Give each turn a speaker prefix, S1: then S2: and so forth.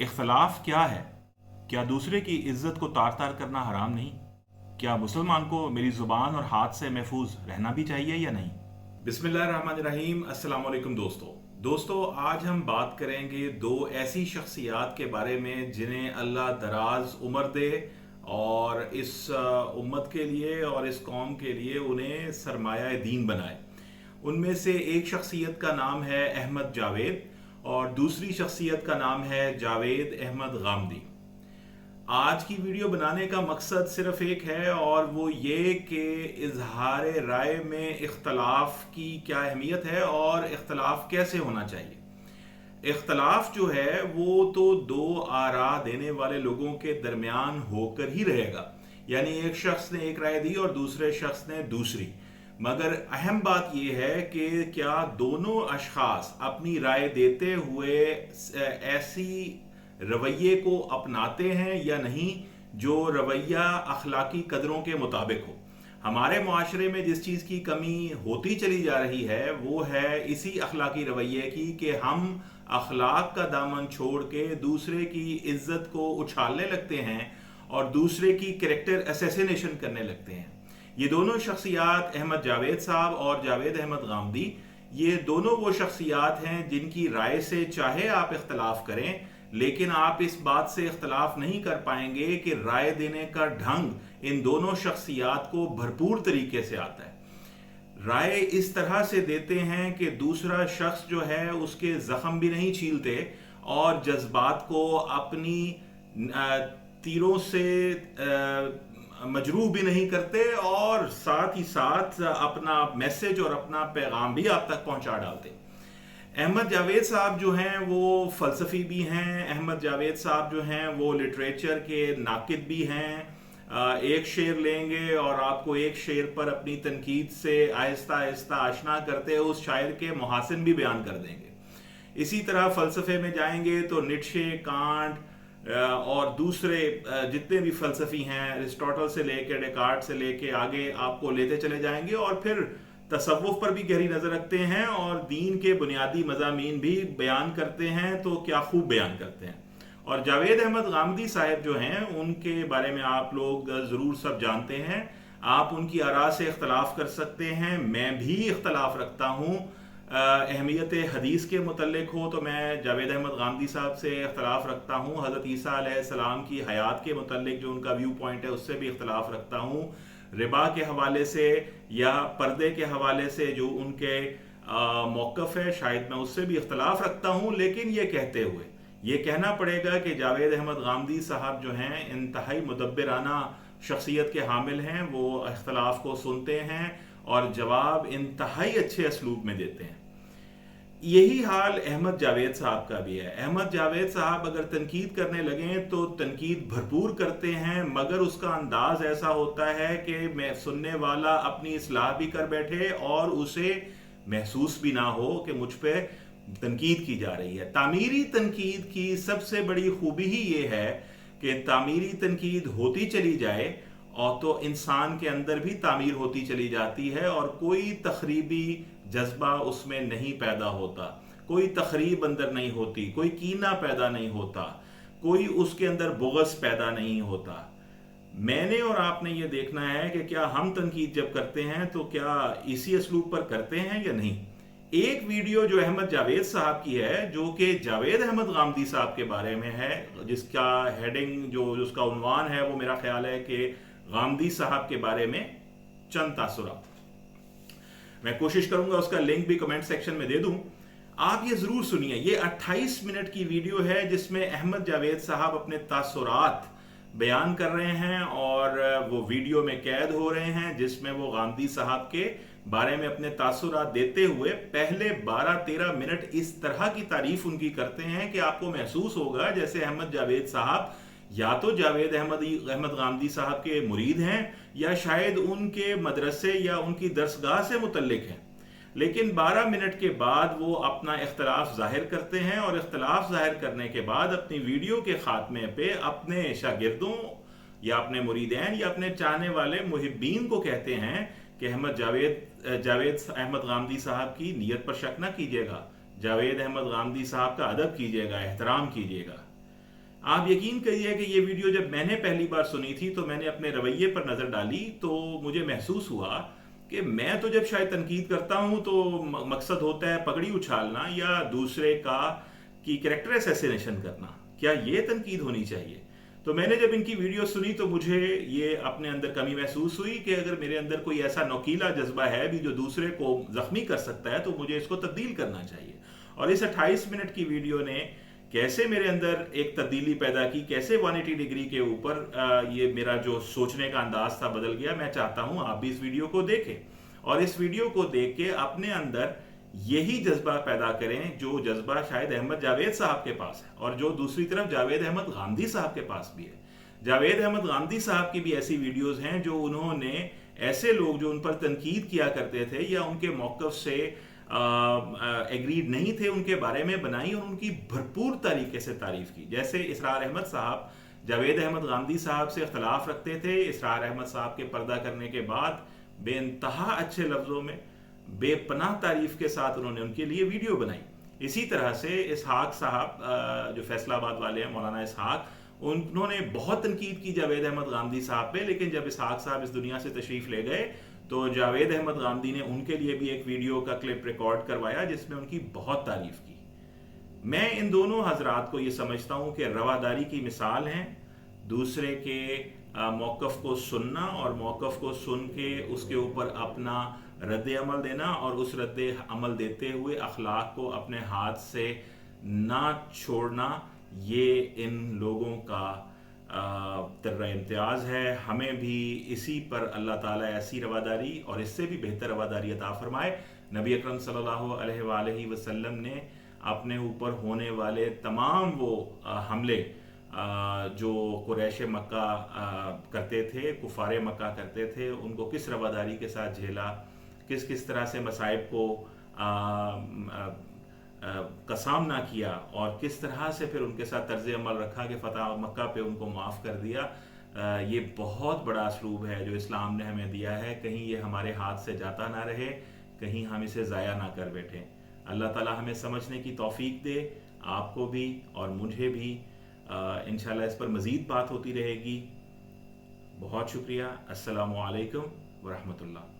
S1: इख्तलाफ क्या है? क्या दूसरे की इज्जत को तार तार करना हराम नहीं? क्या मुसलमान को मेरी जुबान और हाथ से महफूज रहना भी चाहिए या नहीं? बिस्मिल्लाहिर्रहमानिर्रहीम। अस्सलाम वालेकुम दोस्तों, आज हम बात करेंगे दो ऐसी शख्सियात के बारे में जिन्हें अल्लाह दराज उम्र दे और इस उम्मत के लिए और इस कौम के लिए उन्हें सरमाया दीन बनाए। उनमें से एक शख्सियत का नाम है अहमद जावेद और दूसरी शख्सियत का नाम है जावेद अहमद गामदी। आज की वीडियो बनाने का मकसद सिर्फ एक है और वो ये कि इजहार राय में इख्तलाफ की क्या अहमियत है और इख्तलाफ कैसे होना चाहिए। इख्तलाफ जो है वो तो दो आरा देने वाले लोगों के दरमियान होकर ही रहेगा, यानी एक शख्स ने एक राय दी और दूसरे शख्स ने दूसरी। मगर अहम बात यह है कि क्या दोनों अशखास अपनी राय देते हुए ऐसी रवैये को अपनाते हैं या नहीं जो रवैया अखलाकी कदरों के मुताबिक हो। हमारे मुआशरे में जिस चीज़ की कमी होती चली जा रही है वो है इसी अखलाकी रवैये की कि हम अखलाक का दामन छोड़ के दूसरे की इज्जत को उछालने लगते हैं और दूसरे की कैरेक्टर असैसिनेशन करने लगते हैं। ये दोनों शख्सियात अहमद जावेद साहब और जावेद अहमद गामदी, ये दोनों वो शख्सियात हैं जिनकी राय से चाहे आप इख्तलाफ करें लेकिन आप इस बात से इख्तलाफ नहीं कर पाएंगे कि राय देने का ढंग इन दोनों शख्सियात को भरपूर तरीके से आता है। राय इस तरह से देते हैं कि दूसरा शख्स जो है उसके जख्म भी नहीं छीलते और जज्बात को अपनी तीरों से मजरूह भी नहीं करते और साथ ही साथ अपना मैसेज और अपना पैगाम भी आप तक पहुंचा डालते। अहमद जावेद साहब जो हैं वो फ़लसफ़ी भी हैं, अहमद जावेद साहब जो हैं वो लिटरेचर के नाकिद भी हैं। एक शेर लेंगे और आपको एक शेर पर अपनी तनकीद से आहिस्ता आहिस्ता आशना करते उस शायर के मुहासिन भी बयान कर देंगे। इसी तरह फ़लसफ़े में जाएंगे तो नीत्शे, कांट और दूसरे जितने भी फ़लसफ़ी हैं, अरिस्टोटल से लेकर डेकार्ट से लेकर आगे आपको लेते चले जाएंगे और फिर तसव्वुफ पर भी गहरी नज़र रखते हैं और दीन के बुनियादी मज़ामीन भी बयान करते हैं। तो क्या खूब बयान करते हैं। और जावेद अहमद गामदी साहब जो हैं उनके बारे में आप लोग ज़रूर सब जानते हैं। आप उनकी आरा से इख्तलाफ कर सकते हैं, मैं भी इख्तलाफ रखता हूँ। अहमियत हदीस के मुतल्लिक हो तो मैं जावेद अहमद गामदी साहब से इख्तलाफ रखता हूँ। हज़रत ईसा अलैहिस्सलाम की हयात के मुतल्लिक जो उनका व्यू पॉइंट है उससे भी इख्तलाफ रखता हूँ। रिबा के हवाले से या पर्दे के हवाले से जो उनके मौक़िफ़ है शायद मैं उससे भी इख्तलाफ रखता हूँ। लेकिन ये कहते हुए ये कहना पड़ेगा कि जावेद अहमद गामदी साहब जो हैं इंतहाई मुदब्बिराना शख्सियत के हामिल हैं। वो इख्तलाफ को सुनते हैं और जवाब इंतहाई अच्छे असलूब में देते हैं। यही हाल अहमद जावेद साहब का भी है। अहमद जावेद साहब अगर तनकीद करने लगें तो तनकीद भरपूर करते हैं, मगर उसका अंदाज ऐसा होता है कि मैं सुनने वाला अपनी इस्लाह भी कर बैठे और उसे महसूस भी ना हो कि मुझ पे तनकीद की जा रही है। तामीरी तनकीद की सबसे बड़ी खूबी ही ये है कि तामीरी तनकीद होती चली जाए और तो इंसान के अंदर भी तामीर होती चली जाती है और कोई तखरीबी जज्बा उसमें नहीं पैदा होता, कोई तखरीब अंदर नहीं होती, कोई कीना पैदा नहीं होता, कोई उसके अंदर बुग़्ज़ पैदा नहीं होता। मैंने और आपने ये देखना है कि क्या हम तनकीद जब करते हैं तो क्या इसी असलूब पर करते हैं या नहीं। एक वीडियो जो अहमद जावेद साहब की है जो कि जावेद अहमद गामदी साहब के बारे में है, जिसका हेडिंग जो उसका उन्वान है वो मेरा ख्याल है कि गामदी साहब के बारे में चंद तासुरात। मैं कोशिश करूंगा उसका लिंक भी कमेंट सेक्शन में दे दूं। आप ये जरूर सुनिए। ये 28 मिनट की वीडियो है जिसमें अहमद जावेद साहब अपने तासुरात बयान कर रहे हैं और वो वीडियो में कैद हो रहे हैं जिसमें वो गामदी साहब के बारे में अपने तासुरात देते हुए पहले 12-13 मिनट इस तरह की तारीफ उनकी करते हैं कि आपको महसूस होगा जैसे अहमद जावेद साहब या तो जावेद अहमद गामदी साहब के मुरीद हैं या शायद उनके मदरसे या उनकी दरसगाह से मुतल्लिक हैं। लेकिन 12 मिनट के बाद वो अपना इख्तलाफ जाहिर करते हैं और इख्तलाफ जाहिर करने के बाद अपनी वीडियो के खात्मे पे अपने शागिर्दों या अपने मुरीदैन या अपने चाहने वाले मुहिब्बीन को कहते हैं कि जावेद अहमद गामदी साहब की नीयत पर शक न कीजिएगा, जावेद अहमद गामदी साहब का अदब कीजिएगा, एहतराम कीजिएगा। आप यकीन करिए कि ये वीडियो जब मैंने पहली बार सुनी थी तो मैंने अपने रवैये पर नज़र डाली, तो मुझे महसूस हुआ कि मैं तो जब शायद तनकीद करता हूँ तो मकसद होता है पगड़ी उछालना या दूसरे का की कैरेक्टर असैसिनेशन करना, क्या ये तनकीद होनी चाहिए? तो मैंने जब इनकी वीडियो सुनी तो मुझे ये अपने अंदर कमी महसूस हुई कि अगर मेरे अंदर कोई ऐसा नोकीला जज्बा है भी जो दूसरे को जख्मी कर सकता है तो मुझे इसको तब्दील करना चाहिए। और इस 28 मिनट की वीडियो ने कैसे मेरे अंदर एक तब्दीली पैदा की, कैसे 180 डिग्री के ऊपर ये मेरा जो सोचने का अंदाज था बदल गया। मैं चाहता हूं आप भी इस वीडियो को देखें और इस वीडियो को देख के अपने अंदर यही जज्बा पैदा करें जो जज्बा शायद अहमद जावेद साहब के पास है और जो दूसरी तरफ जावेद अहमद गांधी साहब के पास भी है। जावेद अहमद गांधी साहब की भी ऐसी वीडियोस हैं जो उन्होंने ऐसे लोग जो उन पर तनकीद किया करते थे या उनके मौक़िफ़ से एग्रीड नहीं थे उनके बारे में बनाई और उनकी भरपूर तरीके से तारीफ की। जैसे इसरार अहमद साहब जावेद अहमद गांधी साहब से इख्तलाफ रखते थे, इसरार अहमद साहब के पर्दा करने के बाद बेइंतहा अच्छे लफ्ज़ों में बेपनाह तारीफ के साथ उन्होंने उनके लिए वीडियो बनाई। इसी तरह से इसहाक साहब जो फैसलाबाद वाले हैं, मौलाना इसहाक, उन्होंने बहुत तनकीद की जावेद अहमद गांधी साहब पे, लेकिन जब इसहाक साहब इस दुनिया से तशरीफ़ ले गए तो जावेद अहमद गांधी ने उनके लिए भी एक वीडियो का क्लिप रिकॉर्ड करवाया जिसमें उनकी बहुत तारीफ की। मैं इन दोनों हजरात को ये समझता हूँ कि रवादारी की मिसाल हैं, दूसरे के मौक़िफ़ को सुनना और मौक़िफ़ को सुन के उसके ऊपर अपना रद्द अमल देना और उस रद्द अमल देते हुए अखलाक को अपने हाथ से ना छोड़ना, ये इन लोगों का तर्रा इम्तियाज़ है। हमें भी इसी पर अल्लाह ताला ऐसी रवादारी और इससे भी बेहतर रवादारी अता फरमाए। नबी अकरम सल्लल्लाहु अलैहि वसल्लम ने अपने ऊपर होने वाले तमाम वो हमले जो कुरैश मक्का करते थे, कुफारे मक्का करते थे, उनको किस रवादारी के साथ झेला, किस किस तरह से मसाइब को का सामना किया और किस तरह से फिर उनके साथ तर्ज अमल रखा कि फ़तह मक्का पे उनको माफ़ कर दिया। ये बहुत बड़ा असलूब है जो इस्लाम ने हमें दिया है। कहीं ये हमारे हाथ से जाता ना रहे, कहीं हम इसे ज़ाया ना कर बैठें। अल्लाह ताला हमें समझने की तौफीक दे, आपको भी और मुझे भी। इंशाल्लाह इस पर मज़ीद बात होती रहेगी। बहुत शुक्रिया। अस्सलामु अलैकुम व रहमतुल्लाह।